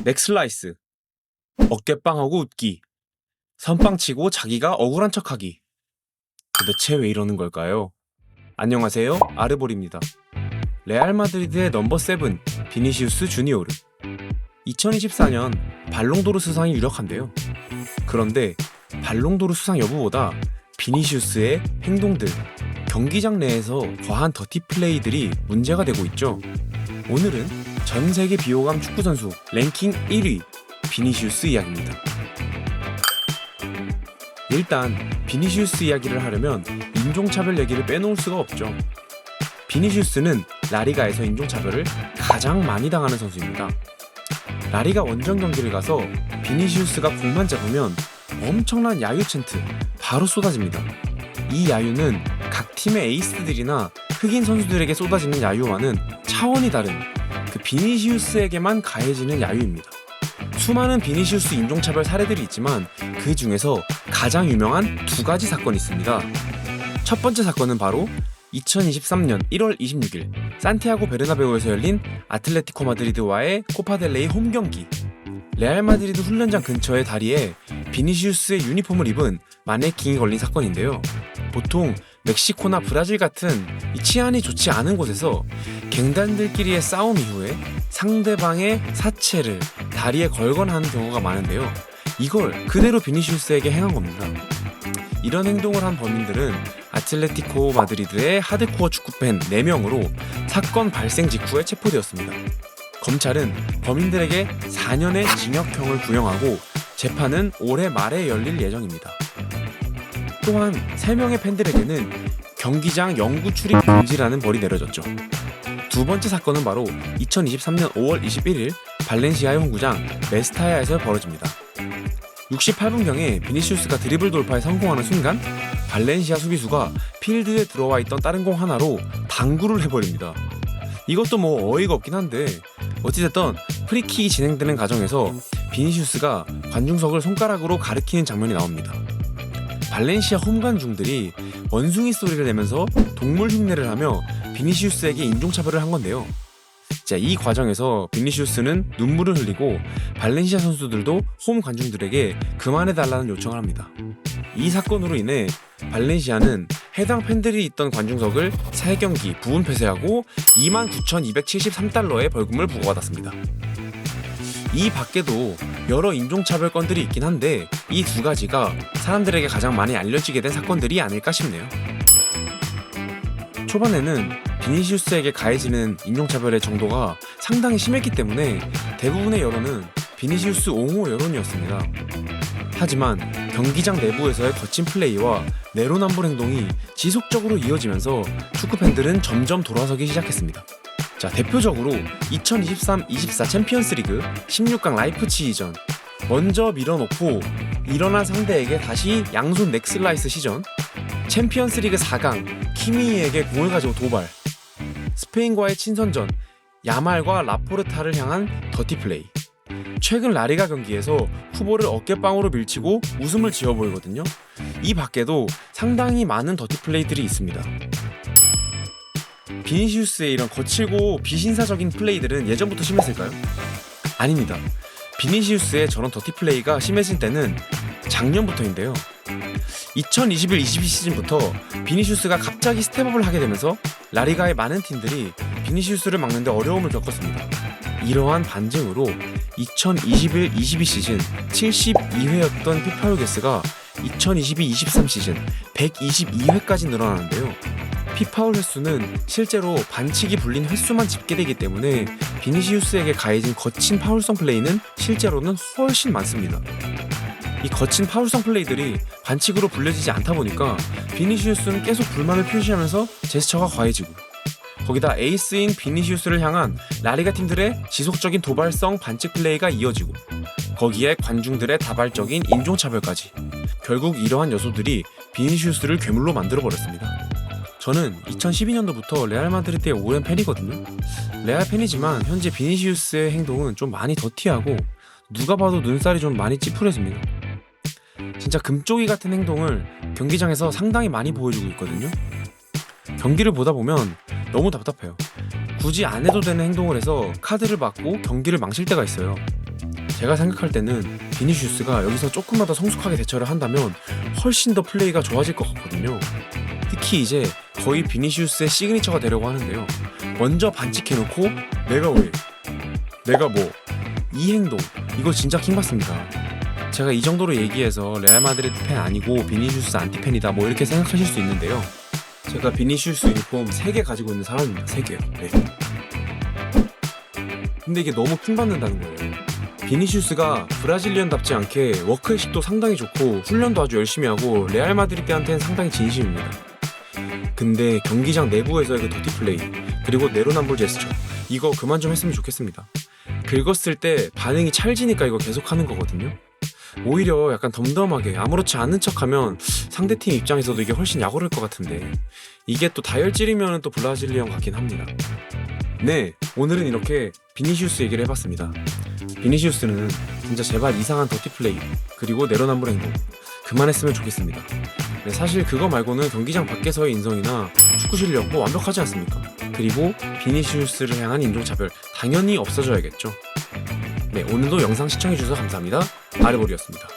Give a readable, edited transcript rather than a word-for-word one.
넥슬라이스, 어깨빵하고 웃기, 선빵치고 자기가 억울한 척하기. 도대체 왜 이러는 걸까요? 안녕하세요, 아르볼입니다. 레알 마드리드의 넘버 7 비니시우스 주니오르. 2024년 발롱도르 수상이 유력한데요. 그런데 발롱도르 수상 여부보다 비니시우스의 행동들, 경기장 내에서 과한 더티 플레이들이 문제가 되고 있죠. 오늘은 전 세계 비호감 축구 선수 랭킹 1위 비니시우스 이야기입니다. 일단 비니시우스 이야기를 하려면 인종차별 얘기를 빼놓을 수가 없죠. 비니시우스는 라리가에서 인종차별을 가장 많이 당하는 선수입니다. 라리가 원정 경기를 가서 비니시우스가 공만 잡으면 엄청난 야유 챈트 바로 쏟아집니다. 이 야유는 각 팀의 에이스들이나 흑인 선수들에게 쏟아지는 야유와는 차원이 다른 그 비니시우스에게만 가해지는 야유입니다. 수많은 비니시우스 인종차별 사례들이 있지만 그 중에서 가장 유명한 두 가지 사건이 있습니다. 첫 번째 사건은 바로 2023년 1월 26일 산티아고 베르나베우에서 열린 아틀레티코 마드리드와의 코파델레이 홈 경기. 레알 마드리드 훈련장 근처의 다리에 비니시우스의 유니폼을 입은 마네킹이 걸린 사건인데요. 보통 멕시코나 브라질 같은 치안이 좋지 않은 곳에서 갱단들끼리의 싸움 이후에 상대방의 사체를 다리에 걸거나 하는 경우가 많은데요. 이걸 그대로 비니시우스에게 행한 겁니다. 이런 행동을 한 범인들은 아틀레티코 마드리드의 하드코어 축구팬 4명으로 사건 발생 직후에 체포되었습니다. 검찰은 범인들에게 4년의 징역형을 구형하고 재판은 올해 말에 열릴 예정입니다. 또한 3명의 팬들에게는 경기장 영구 출입 금지라는 벌이 내려졌죠. 두 번째 사건은 바로 2023년 5월 21일 발렌시아의 홈구장 메스타야에서 벌어집니다. 68분경에 비니시우스가 드리블 돌파에 성공하는 순간 발렌시아 수비수가 필드에 들어와 있던 다른 공 하나로 당구를 해버립니다. 이것도 뭐 어이가 없긴 한데 어찌됐든 프리킥이 진행되는 과정에서 비니시우스가 관중석을 손가락으로 가리키는 장면이 나옵니다. 발렌시아 홈관중들이 원숭이 소리를 내면서 동물 흉내를 하며 비니시우스에게 인종차별을 한 건데요. 자, 이 과정에서 비니시우스는 눈물을 흘리고 발렌시아 선수들도 홈 관중들에게 그만해달라는 요청을 합니다. 이 사건으로 인해 발렌시아는 해당 팬들이 있던 관중석을 3경기 부분 폐쇄하고 29,273달러의 벌금을 부과받았습니다. 이 밖에도 여러 인종차별 건들이 있긴 한데 이 두 가지가 사람들에게 가장 많이 알려지게 된 사건들이 아닐까 싶네요. 초반에는 비니시우스에게 가해지는 인종차별의 정도가 상당히 심했기 때문에 대부분의 여론은 비니시우스 옹호 여론이었습니다. 하지만 경기장 내부에서의 거친 플레이와 내로남불 행동이 지속적으로 이어지면서 축구팬들은 점점 돌아서기 시작했습니다. 자, 대표적으로 2023-24 챔피언스리그 16강 라이프치히전, 먼저 밀어놓고 일어난 상대에게 다시 양손 넥슬라이스 시전, 챔피언스리그 4강 키미에게 공을 가지고 도발, 스페인과의 친선전 야말과 라포르타를 향한 더티 플레이, 최근 라리가 경기에서 후보를 어깨빵으로 밀치고 웃음을 지어 보이거든요. 이 밖에도 상당히 많은 더티 플레이들이 있습니다. 비니시우스의 이런 거칠고 비신사적인 플레이들은 예전부터 심했을까요? 아닙니다. 비니시우스의 저런 더티 플레이가 심해진 때는 작년부터인데요. 2021-22 시즌부터 비니시우스가 갑자기 스텝업을 하게 되면서 라리가의 많은 팀들이 비니시우스를 막는데 어려움을 겪었습니다. 이러한 반증으로 2021-22 시즌 72회였던 피파울 개수가 2022-23 시즌 122회까지 늘어나는데요. 피파울 횟수는 실제로 반칙이 불린 횟수만 집계되기 때문에 비니시우스에게 가해진 거친 파울성 플레이는 실제로는 훨씬 많습니다. 이 거친 파울성 플레이들이 반칙으로 불려지지 않다 보니까 비니시우스는 계속 불만을 표시하면서 제스처가 과해지고, 거기다 에이스인 비니시우스를 향한 라리가 팀들의 지속적인 도발성 반칙 플레이가 이어지고, 거기에 관중들의 다발적인 인종차별까지, 결국 이러한 요소들이 비니시우스를 괴물로 만들어버렸습니다. 저는 2012년도부터 레알 마드리드의 오랜 팬이거든요. 레알 팬이지만 현재 비니시우스의 행동은 좀 많이 더티하고 누가 봐도 눈살이 좀 많이 찌푸려집니다. 진짜 금쪽이 같은 행동을 경기장에서 상당히 많이 보여주고 있거든요. 경기를 보다 보면 너무 답답해요. 굳이 안 해도 되는 행동을 해서 카드를 받고 경기를 망칠 때가 있어요. 제가 생각할 때는 비니시우스가 여기서 조금만 더 성숙하게 대처를 한다면 훨씬 더 플레이가 좋아질 것 같거든요. 특히 이제 거의 비니시우스의 시그니처가 되려고 하는데요. 먼저 반칙해놓고 내가 왜? 내가 뭐? 이 행동 이거 진짜 킹받습니다. 제가 이 정도로 얘기해서 레알 마드리드 팬 아니고 비니시우스 안티팬이다 뭐 이렇게 생각하실 수 있는데요. 제가 비니시우스 유니폼 3개 가지고 있는 사람입니다. 3개요. 네. 근데 이게 너무 킹받는다는 거예요. 비니시우스가 브라질리언답지 않게 워크의식도 상당히 좋고 훈련도 아주 열심히 하고 레알 마드리드한테는 상당히 진심입니다. 근데 경기장 내부에서의 그 더티 플레이 그리고 내로남불 제스처 이거 그만 좀 했으면 좋겠습니다. 긁었을 때 반응이 찰지니까 이거 계속 하는 거거든요. 오히려 약간 덤덤하게 아무렇지 않은 척하면 상대팀 입장에서도 이게 훨씬 약오를 것 같은데 이게 또 다혈질이면 또 브라질리언 같긴 합니다. 네, 오늘은 이렇게 비니시우스 얘기를 해봤습니다. 비니시우스는 진짜 제발 이상한 더티 플레이 그리고 내로남불 행동 그만했으면 좋겠습니다. 네, 사실 그거 말고는 경기장 밖에서의 인성이나 축구 실력 뭐 완벽하지 않습니까? 그리고 비니시우스를 향한 인종차별 당연히 없어져야겠죠. 네, 오늘도 영상 시청해주셔서 감사합니다. 아르볼이었습니다.